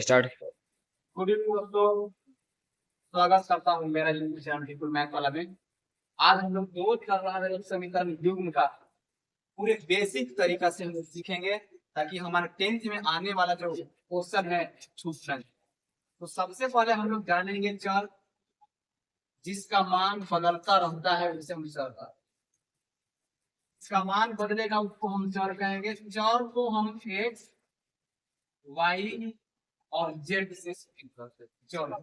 Start. Good evening दोस्तों, स्वागत करता हूँ मेरा यूट्यूब चैनल ट्रिपल मैथ वाला में। आज हम लोग दो कर रहा है समीकरण युग्म का पूरे बेसिक तरीका से हम लोग सीखेंगे ताकि हमारे 10th में आने वाला जो क्वेश्चन है छूट जाए। तो सबसे पहले हम लोग जानेंगे चर जिसका मान बदलता रहता है उसे हम चर का, इसका मान बदलेगा उसको हम चर कहेंगे। चर को हम एक्स वाई और जेड से स्प्लिट करते हैं। चलो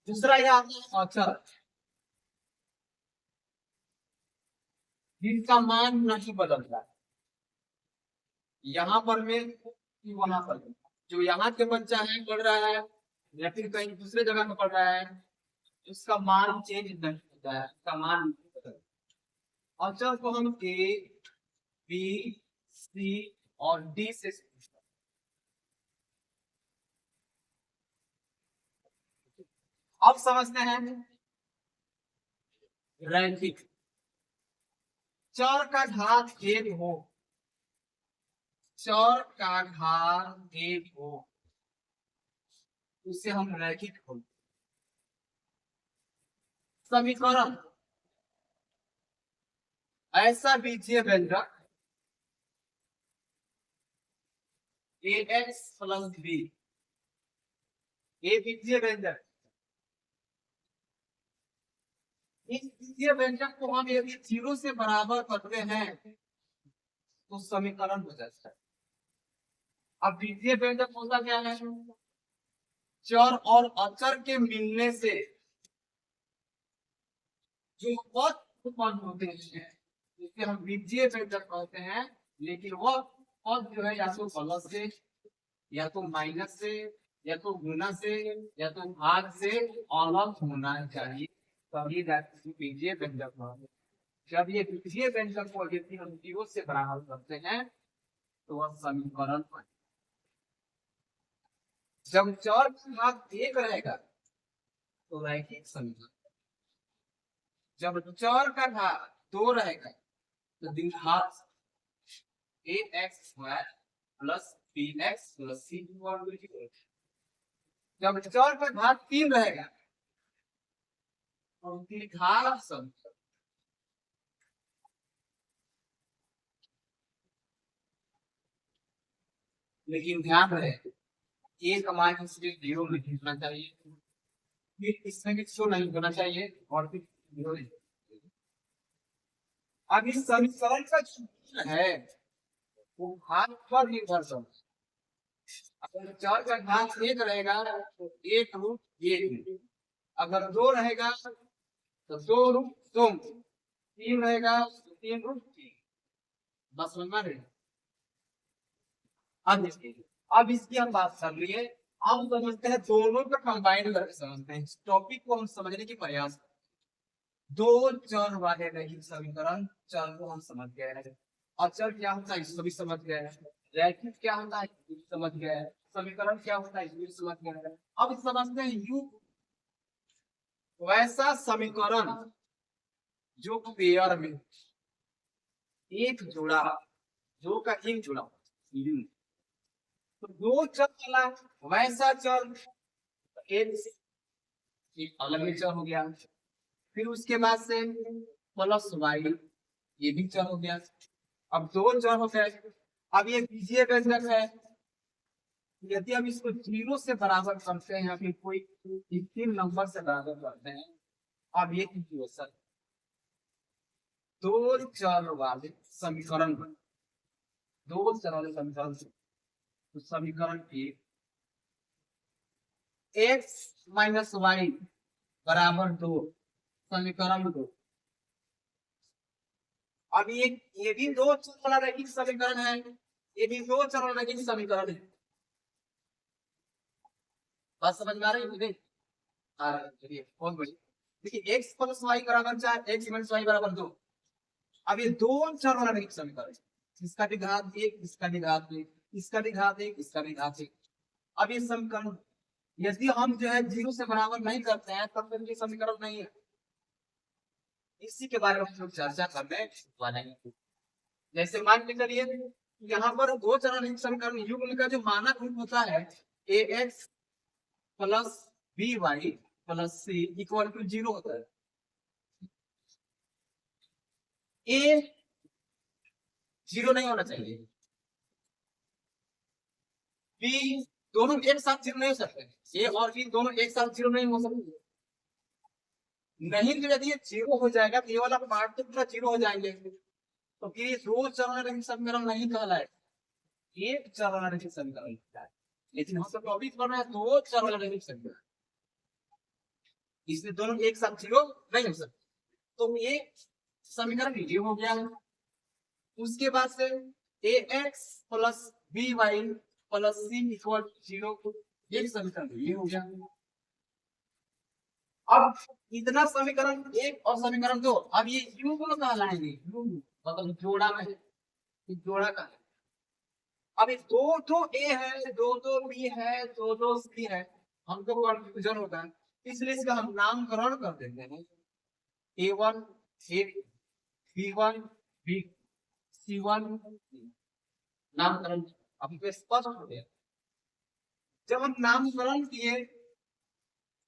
दूसरा यह आता है अचर जिनका मान नहीं बदलता है। यहाँ पर में वहां पर जो यहाँ के बच्चा है पढ़ रहा है या फिर कहीं दूसरे जगह में पढ़ रहा है, उसका मान चेंज नहीं होता है, उसका मान नहीं बदलता। अचर को हम ए बी सी और डी से अब समझते हैं रैखिक। चर का घात एक हो, चर का घात एक हो उसे हम रैखिक हो। समीकरण ऐसा बीजीय व्यंजक ए एक्स प्लस बी, ए बीजीय व्यंजक, इस बीजीय व्यंजक को हम यदि 0 से बराबर करते हैं तो समीकरण हो जाता है। अब बीजीय व्यंजक होता क्या है? चर और अचर के मिलने से जो पद उत्पन्न होते हैं जिसे हम बीजीय व्यंजक कहते हैं, लेकिन वह पद जो है या तो प्लस से या तो माइनस से या तो गुना से या तो भाग से अलग होना चाहिए, तभी बीजीय व्यंजक कहते हैं। जब ये बीजीय व्यंजक को यदि हम 0 से बराबर करते हैं तो वह समीकरण बने। जब चर का घात 1 रहेगा तो रैखिक समीकरण, जब चर का घात 2 रहेगा तो द्विघात a x square plus b x plus c, जब चर का घात 3 रहेगा तो द्विघात समीकरण। लेकिन ध्यान रहे एक मान से 0 नहीं होना चाहिए, फिर इसमें भी शो नहीं होना चाहिए और फिर 0 नहीं। अब इस समीकरण का जो है वो घात पर निर्भर करता है। अगर 4 का घात 1 रहेगा तो 1 रूट 1, अगर 2 रहेगा तो 2 रूट 2, 3 रहेगा तो 3 रूट 3। बस समझ में। अब इसकी हम बात कर लिए। अब समझते हैं दोनों का कंबाइन करके समझते हैं, इस टॉपिक को हम समझने की प्रयास। दो चर वाले रैखिक समीकरण, चर को हम समझ गए हैं, अचर क्या होता है इसको भी समझ गए हैं, रैखिक क्या होता है इसको भी समझ गए हैं, समीकरण क्या होता है इसको भी समझ गए हैं। अब समझते हैं यू वैसा समीकरण जो पेयर में एक जुड़ा, दो का एक जुड़ा, तो दो चर वाला वैसा चर एक अलग में चर हो गया। फिर उसके बाद से प्लस वाई, ये भी चर हो गया। अब दो चर हो गए। अब ये बीजीय व्यंजक है, यदि हम इसको 0 से बराबर करते हैं या फिर कोई 3 नंबर से बराबर करते हैं, अब ये इक्वेशन दो चर वाले समीकरण, दो चर वाले समीकरण, तो समीकरण एक्स माइनस वाई बराबर 2, समीकरण 2। अब ये भी दो चर वाला रैखिक समीकरण है, ये भी दो चर वाला रैखिक समीकरण है। बात समझ में आ रही है मुझे? चलिए बहुत बढ़िया। देखिए x प्लस वाई बराबर 4, x माइनस वाई बराबर 2। अब ये दो चर वाला रैखिक समीकरण, इसका भी घात 1, इसका भी घात 1, इसका भी घात 1, इसका भी घात 1। अब ये समीकरण यदि हम जो है 0 से बराबर नहीं करते हैं तब फिर ये समीकरण नहीं है। इसी के बारे में हम लोग चर्चा करने वाले हैं। जैसे मान के चलिए यहाँ पर दो चरण रहित समीकरण युग्म का जो मानक रूप होता है a x plus b y plus c equal to 0 होता है। ए 0 नहीं होना चाहिए, बी दोनों एक साथ 0 नहीं हो सकते, ए और बी दोनों एक साथ 0 नहीं हो सकते। नहीं तो यदि ये 0 हो जाएगा तो ये वाला पार्ट तो पूरा 0 हो जाएंगे, तो फिर ये दो चरण रहित समीकरण नहीं कहलाए, एक चरण रहित समीकरण। लेकिन हम तो अभी पढ़ रहे हैं दो चरण रहित समीकरण, इसलिए दोनों एक साथ 0 नहीं हो सकते। तो ये समीकरण ये हो गया। उसके बाद से a x plus b y plus c equal 0 एक समीकरण ये हो गया। अब इतना समीकरण एक और समीकरण दो, अब ये युग्म कहलाएंगे, युग्म मतलब जोड़ा में, जोड़ा का। अब ये दो दो ए है, दो दो बी है, दो दो सी है, हमको कंफ्यूजन होता है, इसलिए इसका हम नामकरण कर देते हैं A1 A B1 B C1 नामकरण। अब तो स्पष्ट हो गया। जब हम नामकरण किए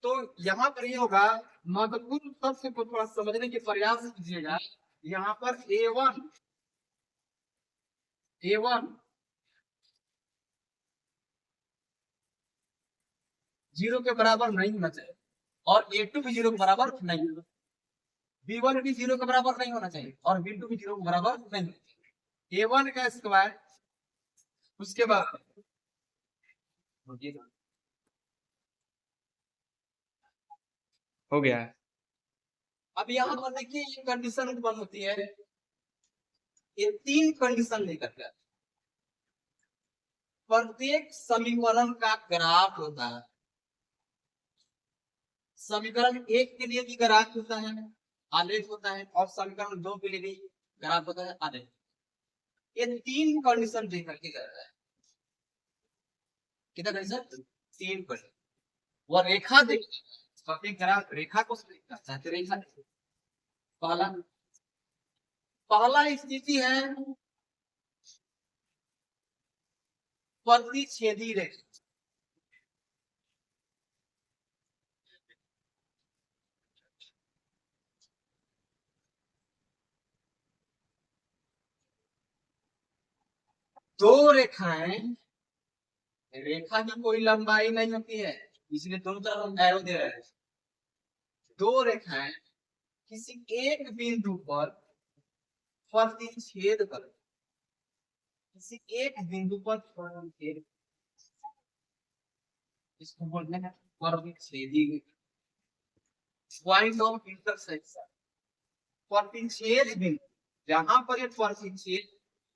तो यहाँ पर ये होगा, महत्वपूर्ण तथ्य को थोड़ा समझने के प्रयास कीजिएगा। यहाँ पर A1 0 के बराबर नहीं होना चाहिए और A2 भी 0 के बराबर नहीं होना, B1 भी 0 के बराबर नहीं होना चाहिए और B2 भी 0 के बराबर नहीं होना चाहिए। A1 का स्क्वायर, उसके बाद हो गया है। अब यहाँ पर देखिए ये कंडीशन उत्पन्न होती है, ये तीन कंडीशन लेकर के प्रत्येक समीकरण का ग्राफ होता है। समीकरण एक के लिए भी ग्राफ होता है, आलेख होता है, और समीकरण दो के लिए भी ग्राफ होता है, आलेख। ये तीन कंडीशन लेकर के करता है। कितना कंडीशन? तीन कंडीशन। वो रेखा देखिए, प्रत्येक ग्राफ रेखा को करता है, तो रेखा पहला पहला स्थिति है प्रतिच्छेदी रेखा। दो रेखाएं, रेखा की कोई लंबाई नहीं होती है, इसलिए दोनों तरफ हम एरो दे रहे हैं। दो रेखाएं किसी एक बिंदु पर प्रतिच्छेद कर, किसी एक बिंदु पर प्रतिच्छेद, इसको बोलते हैं प्रतिच्छेदी, पॉइंट ऑफ इंटरसेक्शन। प्रतिच्छेद बिंदु, जहां पर ये प्रतिच्छेद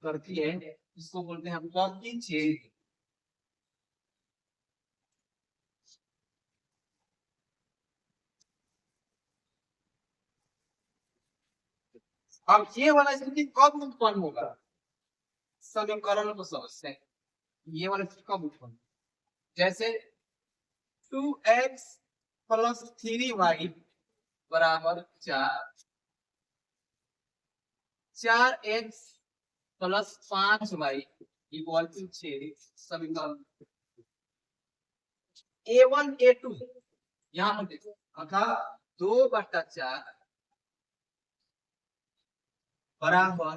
करती है इसको बोलते हैं प्रतिच्छेद। अब ये वाला स्थिति कब उत्पन्न होगा, समीकरण को समझते हैं। ये वाला स्थिति कब उत्पन्न, जैसे 2x प्लस 3y बराबर 4x plus 5y equal to 6 समीकरण A1 A2 यहाँ पर देखो, अर्थात 2/4 बराबर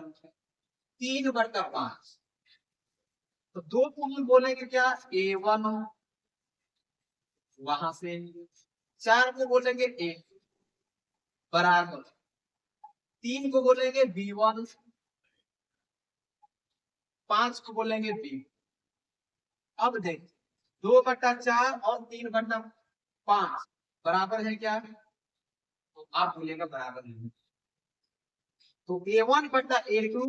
3/5। तो दो को हम बोलेंगे क्या, A1, वहां से 4 को बोलेंगे A बराबर, 3 को बोलेंगे B1, 5 को बोलेंगे B। अब देख 2/4 और 3/5 बराबर है क्या, तो आप बोलेगा बराबर नहीं, तो A1/A2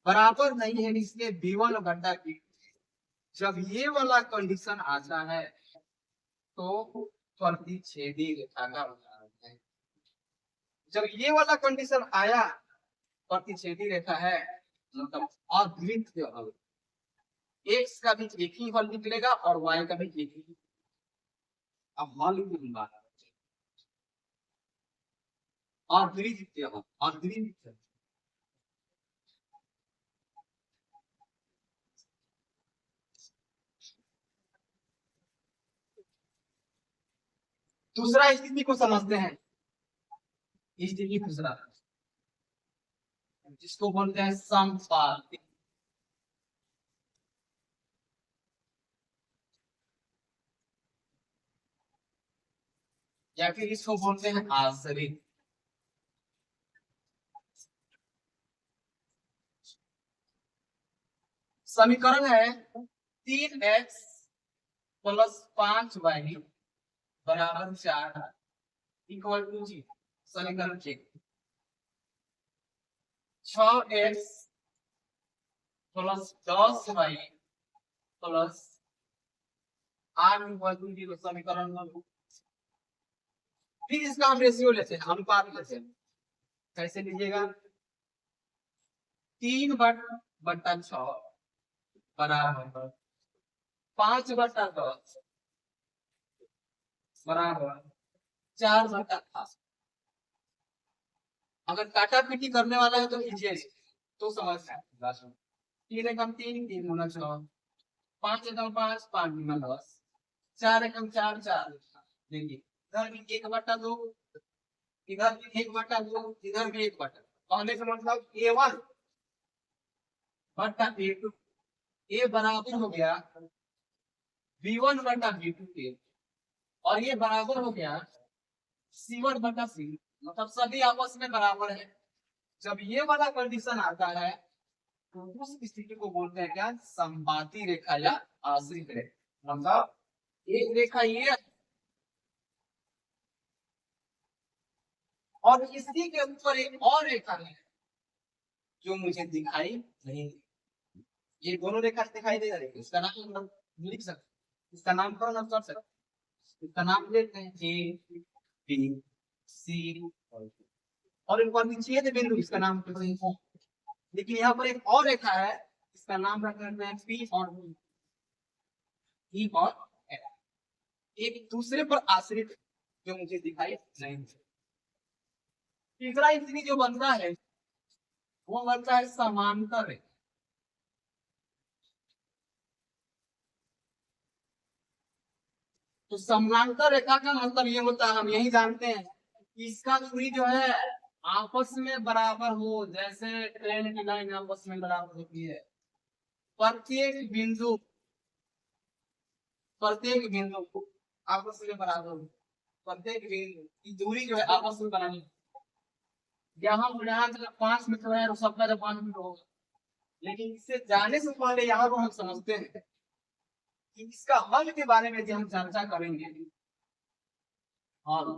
बराबर नहीं है, इसलिए B1/B। जब ये वाला कंडीशन आता है तो प्रतिच्छेदी रेखा का उदाहरण है। जब ये वाला कंडीशन आया प्रतिच्छेदी रेखा है, मतलब अद्वितीय हल, एक्स का भी एक ही हल निकलेगा और वाई का भी एक ही। अब हल की बात, अद्वितीय हल, अद्वितीय दूसरा स्थिति को समझते हैं, स्थिति दूसरा जिसको बोलते हैं समपाती, या फिर इसको बोलते हैं आश्रित। समीकरण है 3x प्लस 5y बराबर 4 इक्वल टू 0। समीकरण 6x plus 10y plus 8 equal to 0। समीकरण 9। फिर इसका हम रेशियो लेते हैं, अनुपात लेते हैं। कैसे लीजिएगा? 3/6 बराबर 5/10 बराबर 4/8। अगर काटा पीटी करने वाला है तो लीजिए, तो समझ आएगा। 3 एकम 3, 3 गुना 6, 5 एकम 5, 5 गुना 10, 4 एकम 4, 4। देखिए इधर भी 1/2, इधर भी 1/2, इधर भी 1/2। कहने का मतलब A1 बटा A2, A बराबर हो गया B1 बटा B2 के, और ये बराबर हो गया C1 बटा C। मतलब सभी आपस में बराबर है। जब ये वाला कंडीशन आता है तो उस स्थिति को बोलते हैं क्या? संपाती रेखा या आश्रित रेखा। मतलब एक रेखा ये और इसी के ऊपर एक और रेखा है जो मुझे दिखाई नहीं, ये दोनों रेखा दिखाई दे रही है। इसका नाम लिख सकते, इसका नामकरण हम कर सकते। इसका नाम लेते हैं ए बी सी, और इन पर छेद बिंदु, इसका नाम। लेकिन यहाँ पर एक और रेखा है, इसका नाम रख लेते हैं पी और ई, और एक दूसरे पर आश्रित जो मुझे दिखाई नहीं। तीसरा स्थिति जो बनता है वो बनता है समांतर रेखा। तो समांतर रेखा का मतलब ये होता है, हम यही जानते हैं कि इसका दूरी जो है आपस में बराबर हो, जैसे ट्रेन की लाइन आपस में बराबर होती है। प्रत्येक बिंदु आपस में बराबर हो, प्रत्येक बिंदु की दूरी जो है आपस में बराबर। यहाँ 5 मीटर है तो सबका जब 5 मीटर होगा, लेकिन इससे जाने से पहले यहाँ को हम समझते हैं कि इसका हल के बारे में जो हम चर्चा करेंगे। और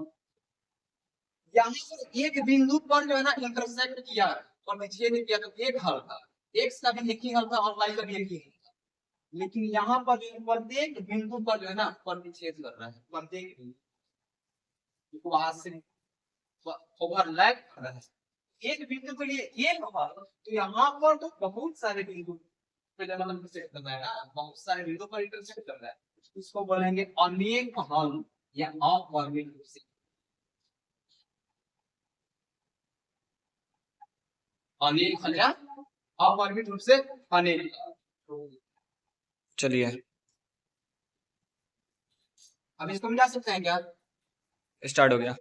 यहाँ पर एक बिंदु पर जो है ना इंटरसेक्ट किया और छेद किया, तो एक हल था, एक्स का भी एक ही हल था और वाई का भी एक ही हल था। लेकिन यहाँ पर प्रत्येक बिंदु पर जो है ना प्रतिच्छेद कर रहा है, प्रत्येक ओवरलैप कर रहा है। एक बिंदु के लिए एक हल, तो यहाँ पर तो बहुत सारे बिंदु मतलब इंटरसेक्ट कर रहा है ना, बहुत सारे बिंदु पर इंटरसेक्ट कर रहा है। इसको बोलेंगे अनेक हल या अवर्मित रूप से, अनेक हल या अवर्मित रूप से अनेक। चलिए अब इसको मिला सकते हैं क्या? स्टार्ट हो गया।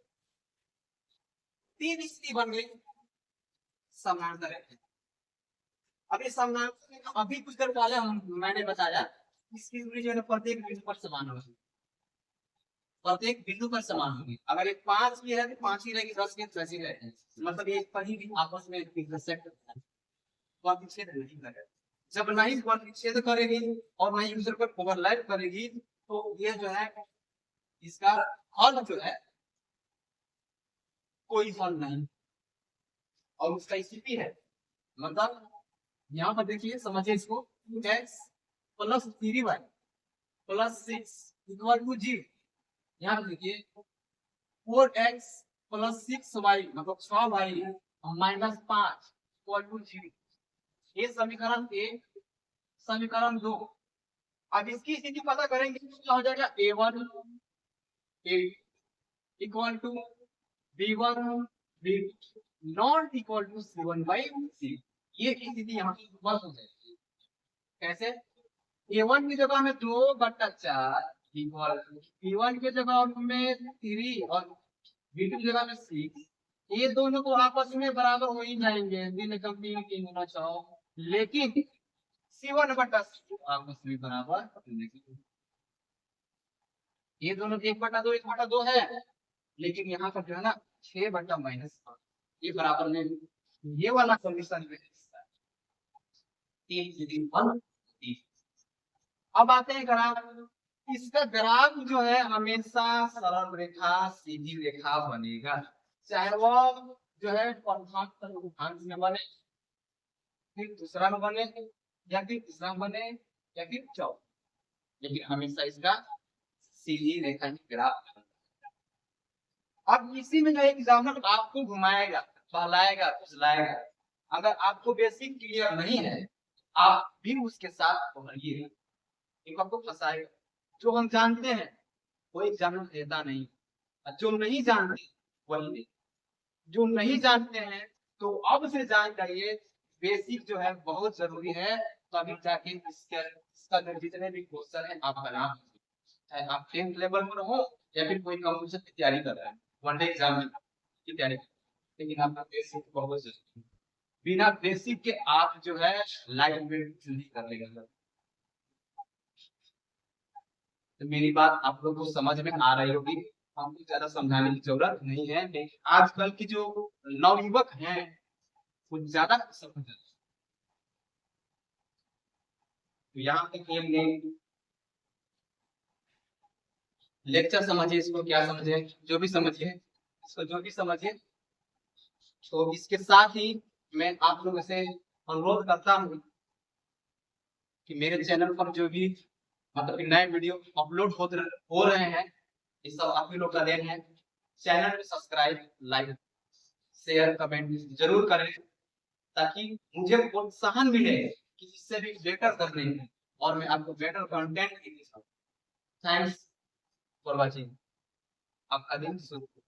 3 स्थिति बन गई समांतर रेखा। अभी समांतर, अभी कुछ देर पहले मैंने बताया इसकी दूरी जो है प्रत्येक बिंदु पर समान होगी, प्रत्येक बिंदु पर समान होगी। अगर एक 5 की है तो 5 ही रहेगी, 10 की 10 ही रहेगी। मतलब ये कहीं भी आपस में इंटरसेक्ट प्रतिच्छेद नहीं करेगा। जब नहीं प्रतिच्छेद करेगी और नहीं दूसरे पर ओवरलैप करेगी तो ये जो है इसका हल जो है कोई हल नहीं, और उसका स्थिति है। मतलब यहाँ पर देखिए, समझिए इसको, x plus 3y plus 6 equal to 0। यहाँ पर देखिए 4x प्लस 6y मतलब 6y माइनस 5 इक्वल टू 0। ये समीकरण 1। समीकरण 2। अब इसकी स्थिति पता करेंगे तो क्या हो जाएगा? a1 equal to b1 b2 not equal to c1 by c। ये स्थिति यहाँ बस हो जाएगी। कैसे? a1 की जगह में 2/4 इक्वल P1 के जगह में 3 और V2 की जगह में 6, ये दोनों तो आपस में बराबर हो ही जाएंगे, दिन कम तीन होना चाहो, लेकिन C1 बटा C2 आपस में बराबर नहीं। ये दोनों 1/2 है, लेकिन यहाँ पर जो है ना 6/-5 ये बराबर नहीं, ये वाला सोल्यूशन में 3 अब आते हैं ग्राफ। इसका ग्राफ जो है हमेशा सरल रेखा सीधी रेखा बनेगा, चाहे वो जो है अंश में बने, फिर दूसरा में बने, या फिर तीसरा में बने, या फिर चौथा, लेकिन हमेशा इसका सीधी रेखा ग्राफ। अब इसी में जो एग्जाम्पल आपको घुमाएगा, बहलाएगा, फुसलाएगा, अगर आपको बेसिक क्लियर नहीं है आप भी उसके साथ पढ़िए, आपको फंसाएगा। जो हम जानते हैं वो एग्जाम्पल देता नहीं, जो नहीं जानते वही दे। जो नहीं जानते हैं तो अब से जान जाइए, बेसिक जो है बहुत जरूरी है, तभी जाके इसका जितने भी क्वेश्चन है आप बना, चाहे आप 10th लेवल पर हो या फिर कोई कंपटीशन की तैयारी कर रहे हैं, वनडे एग्जाम की तैयारी, लेकिन आपका बेसिक बहुत जरूरी है। बिना बेसिक के आप जो है लाइफ में कुछ नहीं कर लेगा। तो मेरी बात आप लोगों को समझ में आ रही होगी, हमको ज्यादा समझाने की जरूरत नहीं है, लेकिन आजकल की जो नवयुवक हैं वो ज्यादा समझ, तो यहाँ तक ये लेक्चर समझिए, इसको क्या समझे जो भी समझिए, इसको जो भी समझिए। तो इसके साथ ही मैं आप लोगों से अनुरोध करता हूँ कि मेरे चैनल पर जो भी मतलब नए वीडियो अपलोड हो रहे हैं, ये सब आप ही लोग का देन है। चैनल को सब्सक्राइब, लाइक, शेयर, कमेंट जरूर करें, ताकि मुझे प्रोत्साहन मिले कि इससे भी बेटर करने में, और मैं आपको बेटर कंटेंट दे सकूं। Thanks for watching. आपका दिन शुभ हो।